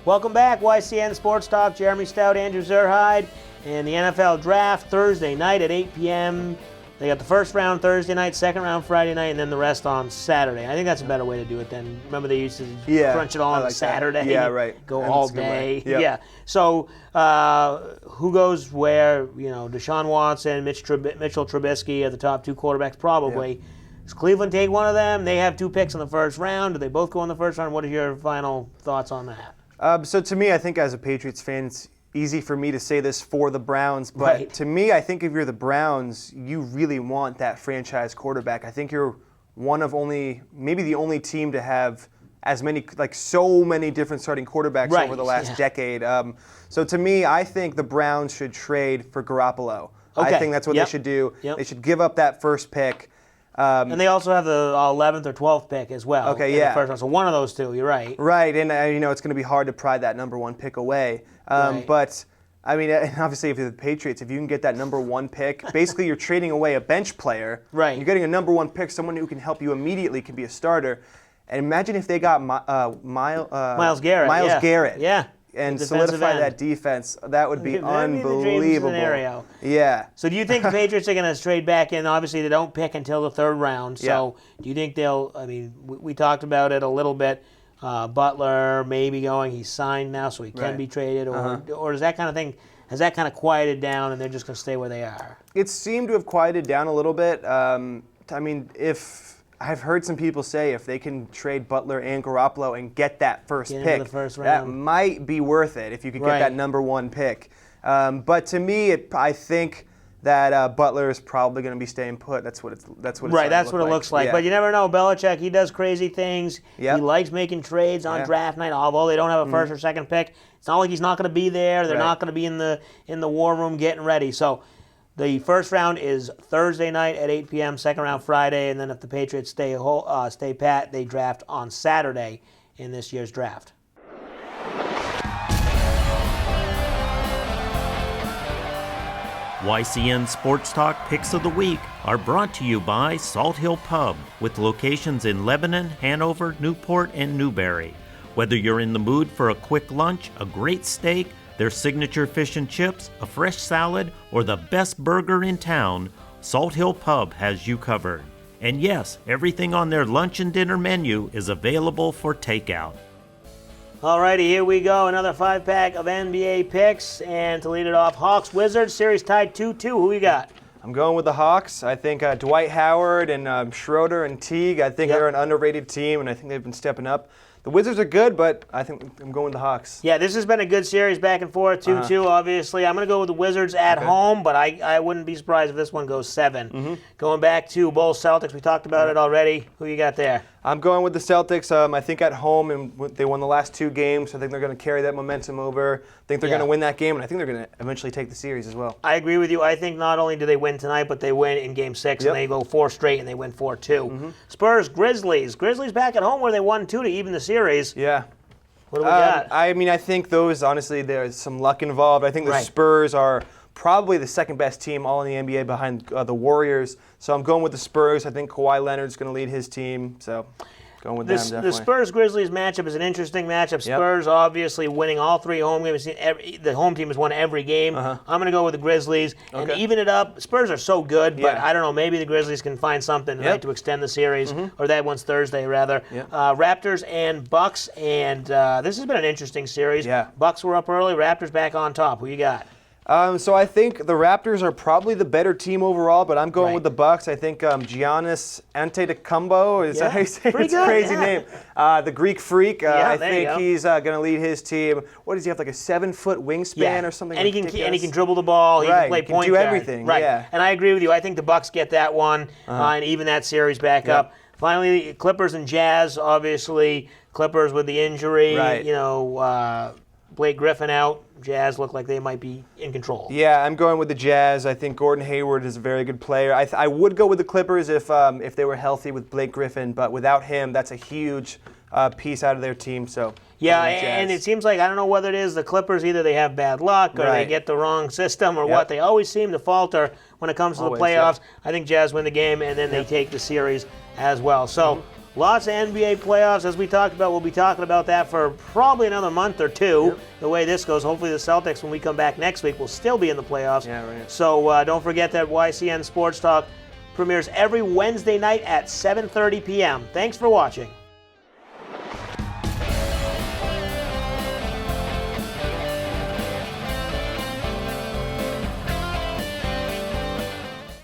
Welcome back, YCN Sports Talk. Jeremy Stout, Andrew Zerhide, and the NFL Draft Thursday night at 8 p.m. They got the first round Thursday night, second round Friday night, and then the rest on Saturday. I think that's a better way to do it than, remember they used to crunch it all on Saturday? That. Yeah, right. Go all day. Yep. Yeah. So who goes where? Deshaun Watson, Mitchell Trubisky are the top two quarterbacks probably. Yep. Does Cleveland take one of them? They have 2 picks in the first round. Do they both go in the first round? What are your final thoughts on that? So to me, I think as a Patriots fan, it's easy for me to say this for the Browns, but to me, I think if you're the Browns, you really want that franchise quarterback. I think you're one of maybe the only team to have as many, so many different starting quarterbacks over the last decade. So to me, I think the Browns should trade for Garoppolo. Okay. I think that's what they should do. Yep. They should give up that first pick. And they also have the 11th or 12th pick as well. Okay, yeah. The first round. So one of those two, you're right. Right, and it's going to be hard to pry that number 1 pick away. But I mean, obviously, if you're the Patriots, if you can get that number 1 pick, basically you're trading away a bench player. Right. You're getting a number 1 pick, someone who can help you immediately, can be a starter. And imagine if they got Myles Garrett. Myles Garrett. Yeah. And solidify that defense. That would be unbelievable. Scenario. Yeah. So do you think the Patriots are going to trade back in? Obviously, they don't pick until the third round. So do you think they'll? I mean, we talked about it a little bit. Butler maybe going. He's signed now, so he can be traded. Or does that kind of thing? Has that kind of quieted down, and they're just going to stay where they are? It seemed to have quieted down a little bit. I mean, I've heard some people say if they can trade Butler and Garoppolo and get that first pick, that might be worth it if you could get that number 1 pick. But to me, I think that Butler is probably going to be staying put. That's what it looks like. Yeah. But you never know. Belichick, he does crazy things. Yep. He likes making trades on draft night, although they don't have a first or second pick. It's not like he's not going to be there. They're not going to be in the war room getting ready. So the first round is Thursday night at 8 p.m., second round Friday, and then if the Patriots stay pat, they draft on Saturday in this year's draft. YCN Sports Talk Picks of the Week are brought to you by Salt Hill Pub, with locations in Lebanon, Hanover, Newport, and Newberry. Whether you're in the mood for a quick lunch, a great steak, their signature fish and chips, a fresh salad, or the best burger in town, Salt Hill Pub has you covered. And yes, everything on their lunch and dinner menu is available for takeout. Alrighty, here we go. Another 5-pack of NBA picks. And to lead it off, Hawks-Wizards, series tied 2-2. Who you got? I'm going with the Hawks. I think Dwight Howard and Schroeder and Teague, I think they're an underrated team, and I think they've been stepping up. The Wizards are good, but I think I'm going with the Hawks. Yeah, this has been a good series back and forth, 2-2, obviously. I'm going to go with the Wizards at home, but I wouldn't be surprised if this one goes 7. Going back to Bulls Celtics, we talked about it already. Who you got there? I'm going with the Celtics. I think at home, and they won the last 2 games. I think they're going to carry that momentum over. I think they're going to win that game, and I think they're going to eventually take the series as well. I agree with you. I think not only do they win tonight, but they win in Game 6, and they go 4 straight, and they win 4-2. Spurs, Grizzlies. Grizzlies back at home where they won 2 to even the series. Yeah. What do we got? I mean, I think those, honestly, there's some luck involved. I think the Spurs are probably the second best team all in the NBA behind the Warriors. So I'm going with the Spurs. I think Kawhi Leonard's going to lead his team. So going with them, definitely. The Spurs-Grizzlies matchup is an interesting matchup. Spurs obviously winning all 3 home games. The home team has won every game. I'm going to go with the Grizzlies and even it up. Spurs are so good, but I don't know. Maybe the Grizzlies can find something tonight to extend the series, or that one's Thursday, rather. Raptors and Bucks, and this has been an interesting series. Bucks were up early. Raptors back on top. Who you got? So I think the Raptors are probably the better team overall, but I'm going with the Bucks. I think Giannis Antetokounmpo, is that how you say it? It's a crazy name. The Greek freak. I think he's going to lead his team. What does he have, like a 7-foot wingspan or something? And he can dribble the ball. He can play point guard. He can do everything. And I agree with you. I think the Bucks get that one and even that series back up. Finally, Clippers and Jazz. Obviously, Clippers with the injury. Blake Griffin out. Jazz look like they might be in control. Yeah, I'm going with the Jazz. I think Gordon Hayward is a very good player. I would go with the Clippers if they were healthy with Blake Griffin, but without him, that's a huge piece out of their team. So and it seems like, I don't know whether it is the Clippers, either they have bad luck or they get the wrong system or what. They always seem to falter when it comes to the playoffs. I think Jazz win the game, and then they take the series as well. So Lots of NBA playoffs, as we talked about. We'll be talking about that for probably another month or two. Yep. The way this goes, hopefully the Celtics, when we come back next week, will still be in the playoffs. Yeah, right. So don't forget that YCN Sports Talk premieres every Wednesday night at 7:30 p.m. Thanks for watching.